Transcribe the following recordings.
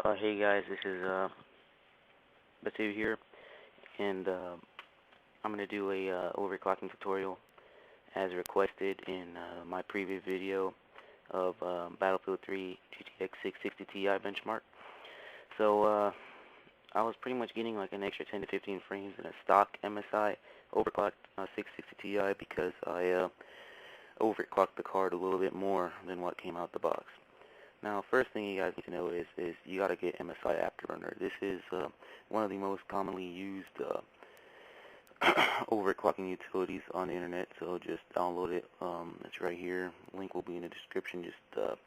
Hey guys, this is Msi here, and I'm gonna do a overclocking tutorial as requested in my previous video of Battlefield 3 GTX 660 Ti benchmark. So I was pretty much getting like an extra 10 to 15 frames in a stock MSI overclocked 660 Ti because I overclocked the card a little bit more than what came out the box. Now, first thing you guys need to know is you got to get Msi Afterburner. This is one of the most commonly used overclocking utilities on the internet, so just download it. It's right here. Link will be in the description. Just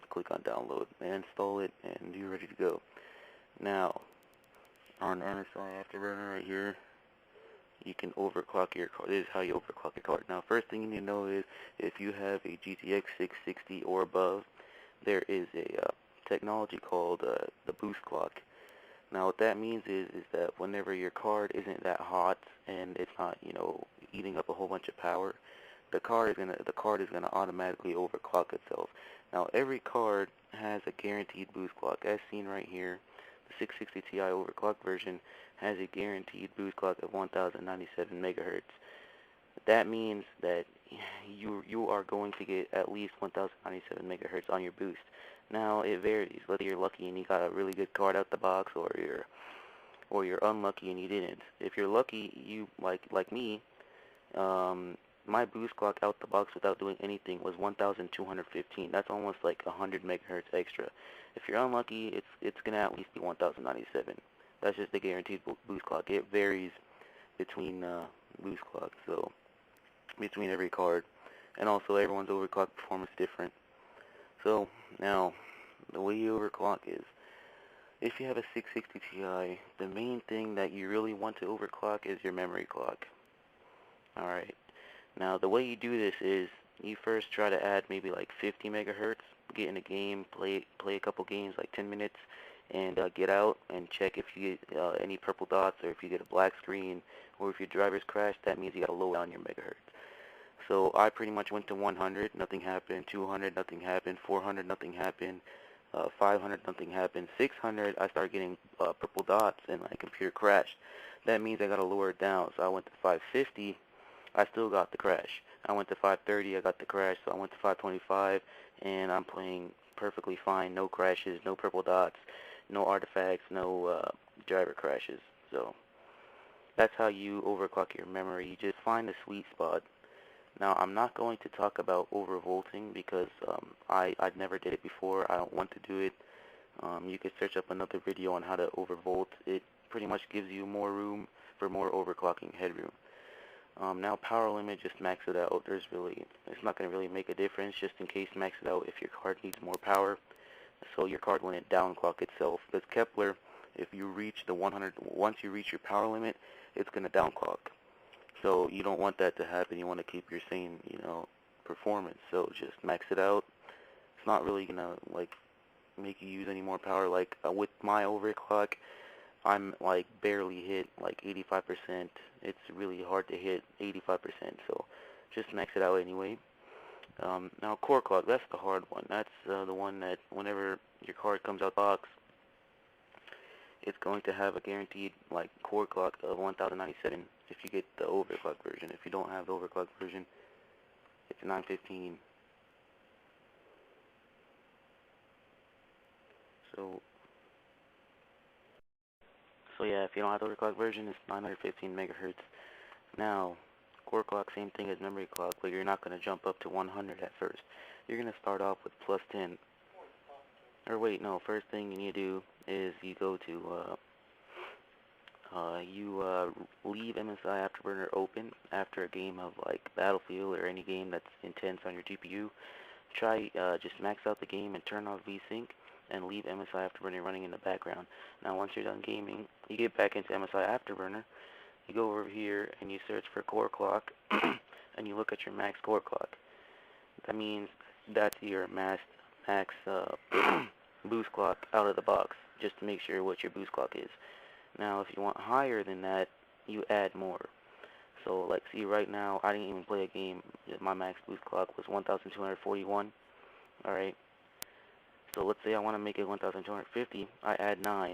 click on download and install it, and you're ready to go. Now, on Msi Afterburner right here, you can overclock your card. This is how you overclock your card. Now, first thing you need to know is if you have a GTX 660 or above, there is a technology called the boost clock. Now what that means is that whenever your card isn't that hot and it's not, eating up a whole bunch of power, the card is gonna automatically overclock itself. Now every card has a guaranteed boost clock, as seen right here. The 660 Ti overclock version has a guaranteed boost clock of 1097 megahertz. That means that you are going to get at least 1097 megahertz on your boost. Now it varies whether you're lucky and you got a really good card out the box, or you're unlucky and you didn't. If you're lucky, you like me, my boost clock out the box without doing anything was 1215. That's almost like 100 megahertz extra. If you're unlucky, it's gonna at least be 1097. That's just the guaranteed boost clock. It varies between boost clocks, so between every card, and also everyone's overclock performance is different. So now the way you overclock is, if you have a 660 Ti, the main thing that you really want to overclock is your memory clock. Alright, now the way you do this is you first try to add maybe like 50 megahertz, get in a game, play a couple games like 10 minutes, and get out and check if you get any purple dots, or if you get a black screen, or if your driver's crashed. That means you got to lower down your megahertz. So I pretty much went to 100, nothing happened. 200, nothing happened. 400, nothing happened. 500, nothing happened. 600, I started getting purple dots and my computer crashed. That means I got to lower it down. So I went to 550, I still got the crash. I went to 530, I got the crash. So I went to 525, and I'm playing perfectly fine. No crashes, no purple dots, no artifacts, no driver crashes. So that's how you overclock your memory. You just find a sweet spot. Now, I'm not going to talk about overvolting because I never did it before. I don't want to do it. You could search up another video on how to overvolt. It pretty much gives you more room for more overclocking headroom. Now, power limit, just max it out. It's not going to really make a difference. Just in case, max it out if your card needs more power, so your card wouldn't downclock itself. Because Kepler, if you reach the 100, once you reach your power limit, it's going to downclock. So you don't want that to happen. You want to keep your same, performance. So just max it out. It's not really gonna make you use any more power. With my overclock, I'm barely hit 85%. It's really hard to hit 85%. So just max it out anyway. Now core clock, that's the hard one. That's the one that whenever your card comes out the box, it's going to have a guaranteed core clock of 1097 if you get the overclock version. If you don't have the overclock version, it's 915. So yeah, if you don't have the overclock version, it's 915 megahertz. Now, core clock, same thing as memory clock, but you're not going to jump up to 100 at first. You're going to start off with plus 10. Or wait, no, first thing you need to do is you go to leave Msi Afterburner open after a game of Battlefield or any game that's intense on your GPU. Try just max out the game and turn off VSync and leave Msi Afterburner running in the background. Now once you're done gaming, you get back into Msi Afterburner, you go over here and you search for core clock and you look at your max core clock. That means that's your max boost clock out of the box, just to make sure what your boost clock is. Now, if you want higher than that, you add more. So, see, right now, I didn't even play a game. My max boost clock was 1241. Alright. So let's say I want to make it 1250, I add 9.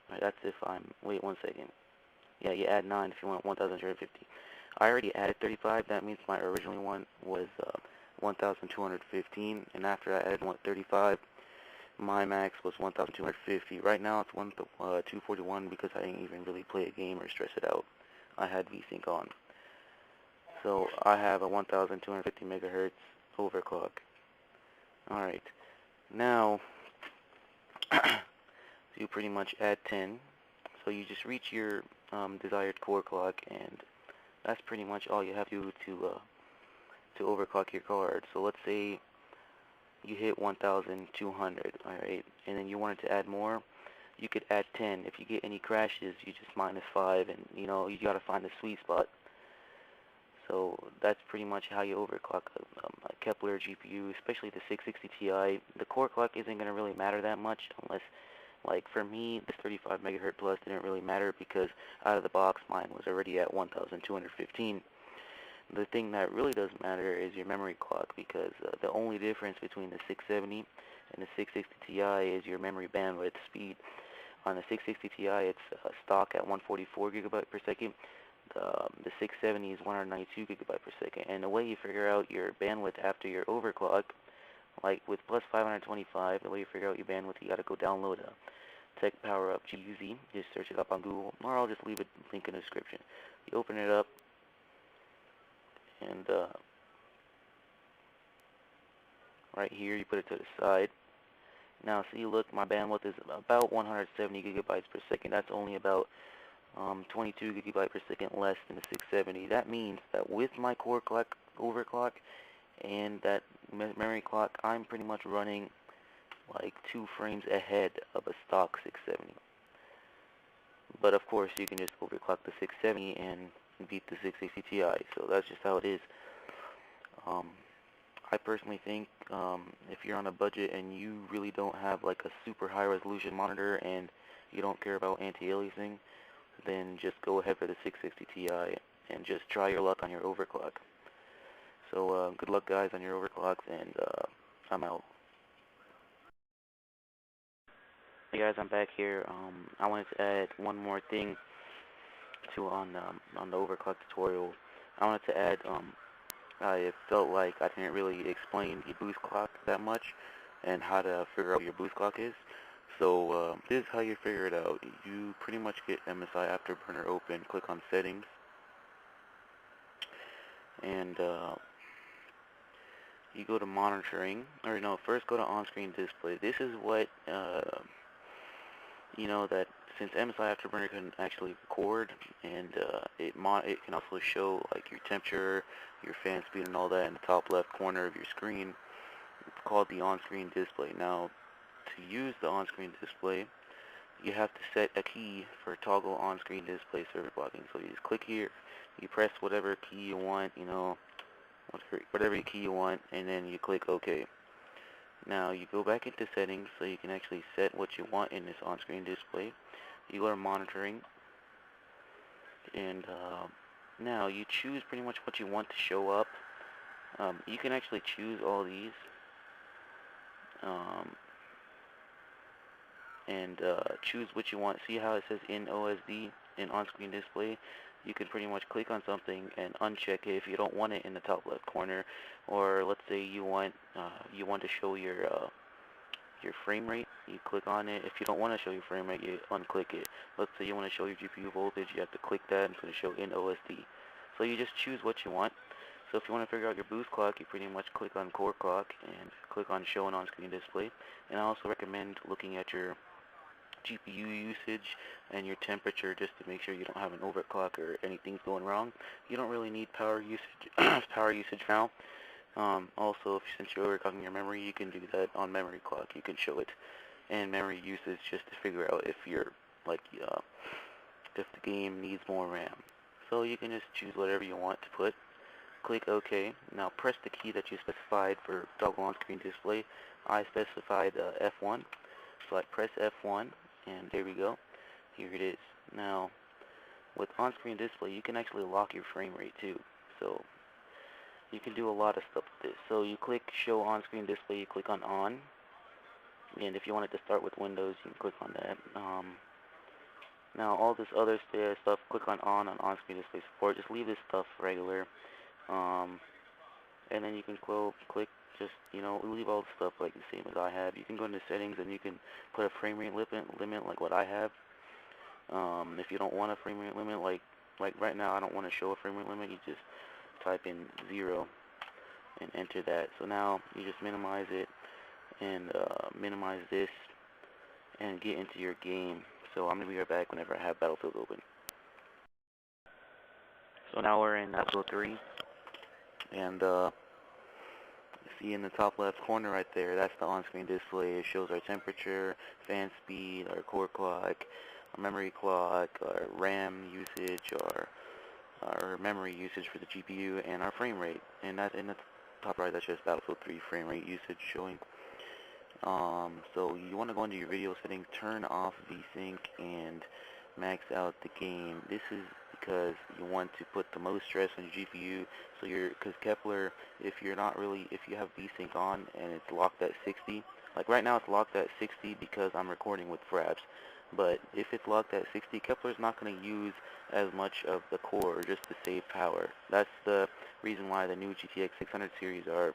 Alright, that's if I'm, wait one second. Yeah, you add 9 if you want 1250. I already added 35, that means my original one was 1215, and after I added 35, my max was 1250. Right now it's 241 because I didn't even really play a game or stress it out. I had VSync on. So I have a 1250 megahertz overclock. Alright, now you pretty much add 10. So you just reach your desired core clock, and that's pretty much all you have to do to overclock your card. So let's say you hit 1200, alright, and then you wanted to add more, you could add 10. If you get any crashes, you just minus 5, and you know, you gotta find the sweet spot. So that's pretty much how you overclock a Kepler GPU, especially the 660 Ti. The core clock isn't gonna really matter that much unless, like for me, this 35 megahertz plus didn't really matter because out of the box mine was already at 1215. The thing that really does matter is your memory clock, because the only difference between the 670 and the 660 Ti is your memory bandwidth speed. On the 660 Ti, it's stock at 144 gigabyte per second. The 670 is 192 gigabyte per second. And the way you figure out your bandwidth after your overclock, like with plus 525, the way you figure out your bandwidth, you got to go download a Tech Power Up GUZ. Just search it up on Google, or I'll just leave a link in the description. You open it up, and right here you put it to the side. Now see, look, my bandwidth is about 170 gigabytes per second. That's only about 22 gigabyte per second less than the 670. That means that with my core clock overclock and that memory clock, I'm pretty much running like 2 frames ahead of a stock 670. But of course, you can just overclock the 670 and beat the 660 Ti. So that's just how it is. I personally think if you're on a budget and you really don't have like a super high resolution monitor and you don't care about anti-aliasing, then just go ahead for the 660 Ti and just try your luck on your overclock. So good luck guys on your overclocks, and I'm out. Hey guys, I'm back here. I wanted to add one more thing to on the overclock tutorial. I wanted to add I felt like I didn't really explain the boost clock that much and how to figure out what your boost clock is. So this is how you figure it out. You pretty much get Msi Afterburner open, click on settings, and you go to monitoring, or no, first go to on-screen display. This is what, you know, that since Msi Afterburner can actually record, and it can also show like your temperature, your fan speed, and all that in the top left corner of your screen. It's called the on-screen display. Now, to use the on-screen display, you have to set a key for toggle on-screen display server blocking. So you just click here, you press whatever key you want, you know, whatever key you want, and then you click OK. Now you go back into settings so you can actually set what you want in this on-screen display. You go to monitoring, and now you choose pretty much what you want to show up. You can actually choose all these, and choose what you want. See how it says in OSD, in on-screen display? You can pretty much click on something and uncheck it if you don't want it in the top left corner. Or let's say you want to show your frame rate. You click on it. If you don't want to show your frame rate, you unclick it. Let's say you want to show your GPU voltage, you have to click that, and it's going to show in OSD. So you just choose what you want. So if you want to figure out your boost clock, you pretty much click on core clock and click on show and on-screen display. And I also recommend looking at your GPU usage and your temperature just to make sure you don't have an overclock or anything's going wrong. You don't really need power usage now. Also, since you're overclocking your memory, you can do that on memory clock. You can show it and memory usage just to figure out if you're like if the game needs more RAM. So you can just choose whatever you want to put. Click OK. Now press the key that you specified for toggle on-screen display. I specified F1, so I press F1. And there we go. Here it is. Now, with on-screen display, you can actually lock your frame rate too. So, you can do a lot of stuff with this. So, you click show on-screen display, you click on on, And if you want it to start with Windows, you can click on that. Now all this other stuff, click on on-screen display support. Just leave this stuff regular. And then you can click, just, leave all the stuff like the same as I have. You can go into settings and you can put a frame rate limit like what I have. If you don't want a frame rate limit, like right now I don't want to show a frame rate limit, you just type in 0 and enter that. So now you just minimize it and minimize this and get into your game. So I'm going to be right back whenever I have Battlefield open. So now we're in Battlefield 3, and see in the top left corner right there, that's the on-screen display. It shows our temperature, fan speed, our core clock, our memory clock, our RAM usage, our memory usage for the GPU, and our frame rate. And that in the top right, that's just Battlefield 3 frame rate usage showing. So you want to go into your video settings, turn off VSync, and max out the game. This is because you want to put the most stress on your GPU. So because Kepler, if you have VSync on and it's locked at 60, like right now it's locked at 60 because I'm recording with fraps. But if it's locked at 60, Kepler's not going to use as much of the core just to save power. That's the reason why the new GTX 600 series are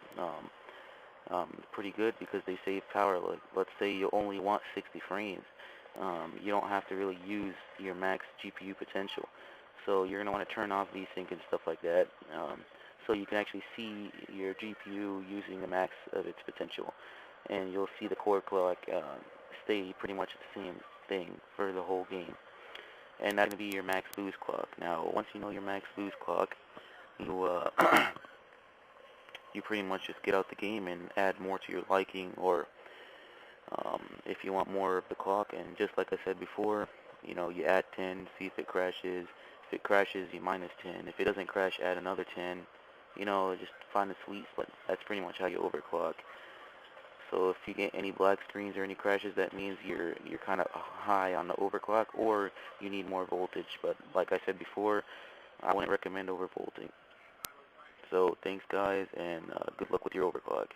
pretty good, because they save power. Like, let's say you only want 60 frames. You don't have to really use your max GPU potential. So you're going to want to turn off VSync and stuff like that, so you can actually see your GPU using the max of its potential. And you'll see the core clock stay pretty much the same thing for the whole game. And that's going to be your max boost clock. Now, once you know your max boost clock, you pretty much just get out the game and add more to your liking, or if you want more of the clock. And just like I said before, you add 10, see if it crashes. If it crashes, you minus 10. If it doesn't crash, add another 10. Just find the sweet spot. That's pretty much how you overclock. So if you get any black screens or any crashes, that means you're kind of high on the overclock, or you need more voltage. But like I said before, I wouldn't recommend overvolting. So thanks guys, and good luck with your overclock.